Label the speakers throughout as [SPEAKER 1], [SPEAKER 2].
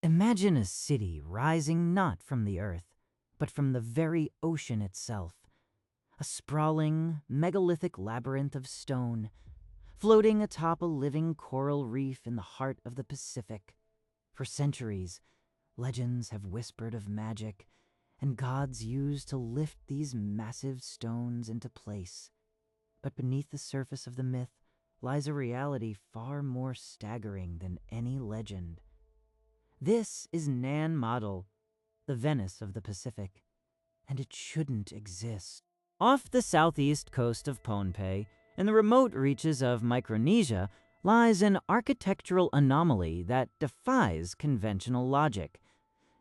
[SPEAKER 1] Imagine a city rising not from the earth, but from the very ocean itself. A sprawling, megalithic labyrinth of stone, floating atop a living coral reef in the heart of the Pacific. For centuries, legends have whispered of magic, and gods used to lift these massive stones into place. But beneath the surface of the myth lies a reality far more staggering than any legend. This is Nan Madol, the Venice of the Pacific, and it shouldn't exist. Off the southeast coast of Pohnpei, in the remote reaches of Micronesia, lies an architectural anomaly that defies conventional logic.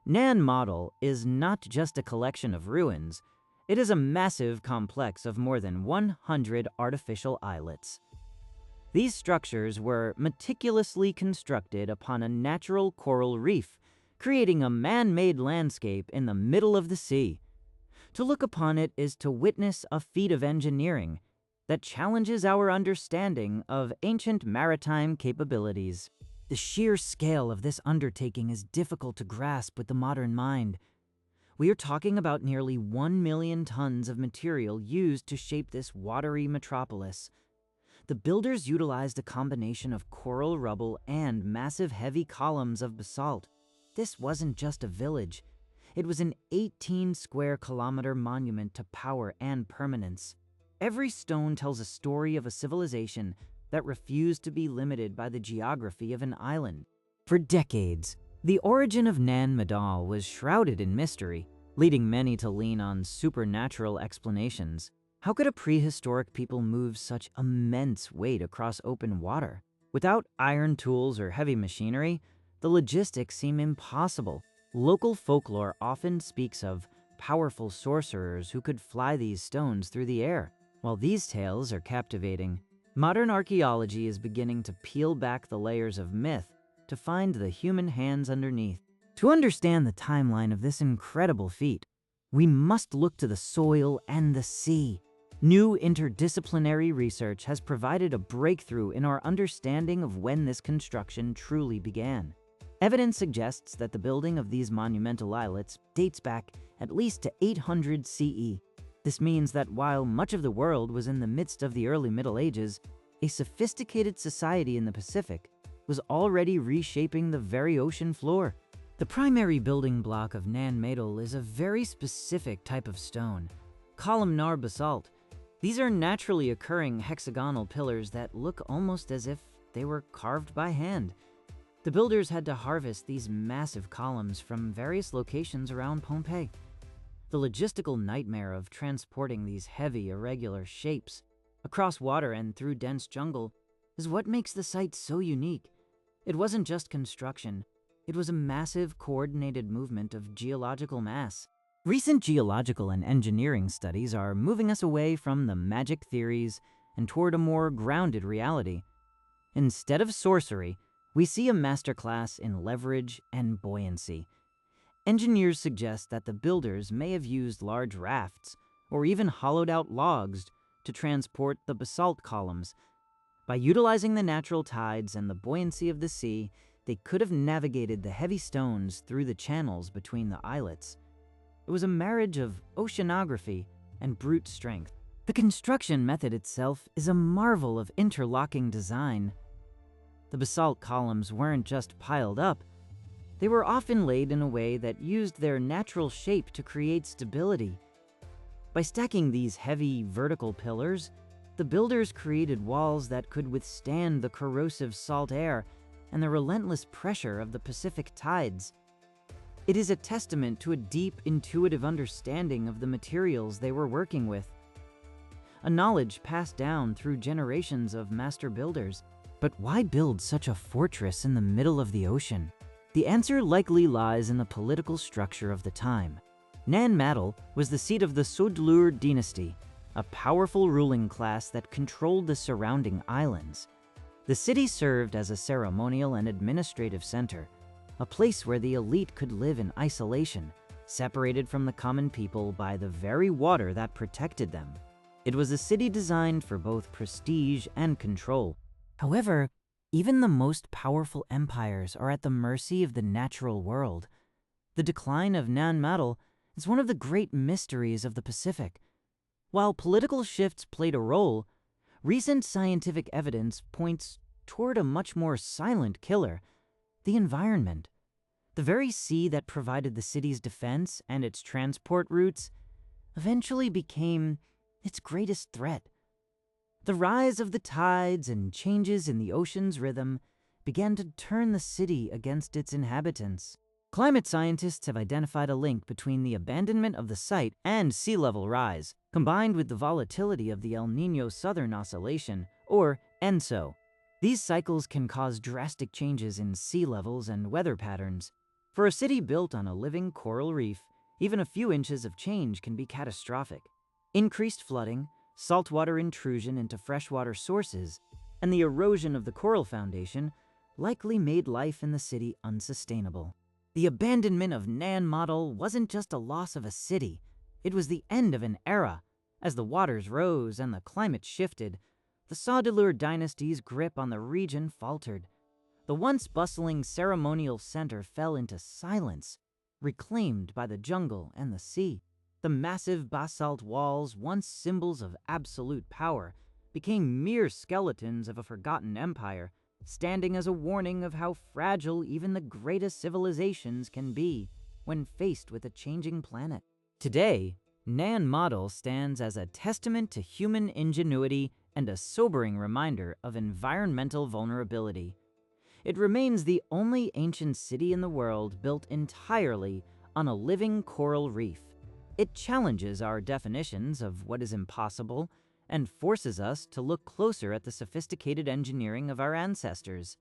[SPEAKER 1] Nan Madol is not just a collection of ruins, it is a massive complex of more than 100 artificial islets. These structures were meticulously constructed upon a natural coral reef, creating a man-made landscape in the middle of the sea. To look upon it is to witness a feat of engineering that challenges our understanding of ancient maritime capabilities. The sheer scale of this undertaking is difficult to grasp with the modern mind. We are talking about nearly 1 million tons of material used to shape this watery metropolis. The builders utilized a combination of coral rubble and massive heavy columns of basalt. This wasn't just a village. It was an 18-square-kilometer monument to power and permanence. Every stone tells a story of a civilization that refused to be limited by the geography of an island. For decades, the origin of Nan Madol was shrouded in mystery, leading many to lean on supernatural explanations. How could a prehistoric people move such immense weight across open water? Without iron tools or heavy machinery, the logistics seem impossible. Local folklore often speaks of powerful sorcerers who could fly these stones through the air. While these tales are captivating, modern archaeology is beginning to peel back the layers of myth to find the human hands underneath. To understand the timeline of this incredible feat, we must look to the soil and the sea. New interdisciplinary research has provided a breakthrough in our understanding of when this construction truly began. Evidence suggests that the building of these monumental islets dates back at least to 800 CE. This means that while much of the world was in the midst of the early Middle Ages, a sophisticated society in the Pacific was already reshaping the very ocean floor. The primary building block of Nan Madol is a very specific type of stone, columnar basalt. These are naturally occurring hexagonal pillars that look almost as if they were carved by hand. The builders had to harvest these massive columns from various locations around Pohnpei. The logistical nightmare of transporting these heavy, irregular shapes across water and through dense jungle is what makes the site so unique. It wasn't just construction, it was a massive, coordinated movement of geological mass. Recent geological and engineering studies are moving us away from the magic theories and toward a more grounded reality. Instead of sorcery, we see a masterclass in leverage and buoyancy. Engineers suggest that the builders may have used large rafts or even hollowed out logs to transport the basalt columns. By utilizing the natural tides and the buoyancy of the sea, they could have navigated the heavy stones through the channels between the islets. It was a marriage of oceanography and brute strength. The construction method itself is a marvel of interlocking design. The basalt columns weren't just piled up, they were often laid in a way that used their natural shape to create stability. By stacking these heavy vertical pillars, the builders created walls that could withstand the corrosive salt air and the relentless pressure of the Pacific tides. It is a testament to a deep, intuitive understanding of the materials they were working with, a knowledge passed down through generations of master builders. But why build such a fortress in the middle of the ocean? The answer likely lies in the political structure of the time. Nan Madol was the seat of the Sudlur dynasty, a powerful ruling class that controlled the surrounding islands. The city served as a ceremonial and administrative center, a place where the elite could live in isolation, separated from the common people by the very water that protected them. It was a city designed for both prestige and control. However, Even the most powerful empires are at the mercy of the natural world. The decline of Nan Madol is one of the great mysteries of the Pacific. While political shifts played a role, recent scientific evidence points toward a much more silent killer: the environment. The very sea that provided the city's defense and its transport routes eventually became its greatest threat. The rise of the tides and changes in the ocean's rhythm began to turn the city against its inhabitants. Climate scientists have identified a link between the abandonment of the site and sea level rise, combined with the volatility of the El Niño Southern Oscillation, or ENSO. These cycles can cause drastic changes in sea levels and weather patterns. For a city built on a living coral reef, even a few inches of change can be catastrophic. Increased flooding, saltwater intrusion into freshwater sources, and the erosion of the coral foundation likely made life in the city unsustainable. The abandonment of Nan Madol wasn't just a loss of a city, it was the end of an era. As the waters rose and the climate shifted, the Saudeleur dynasty's grip on the region faltered. The once bustling ceremonial center fell into silence, reclaimed by the jungle and the sea. The massive basalt walls, once symbols of absolute power, became mere skeletons of a forgotten empire, standing as a warning of how fragile even the greatest civilizations can be when faced with a changing planet. Today, Nan Madol stands as a testament to human ingenuity and a sobering reminder of environmental vulnerability. It remains the only ancient city in the world built entirely on a living coral reef. It challenges our definitions of what is impossible and forces us to look closer at the sophisticated engineering of our ancestors.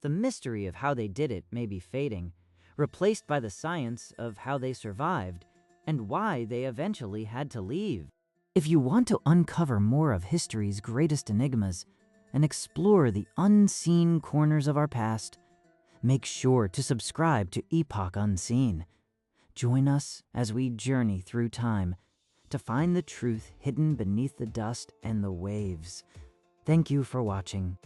[SPEAKER 1] The mystery of how they did it may be fading, replaced by the science of how they survived and why they eventually had to leave. If you want to uncover more of history's greatest enigmas and explore the unseen corners of our past, make sure to subscribe to Epoch Unseen. Join us as we journey through time to find the truth hidden beneath the dust and the waves. Thank you for watching.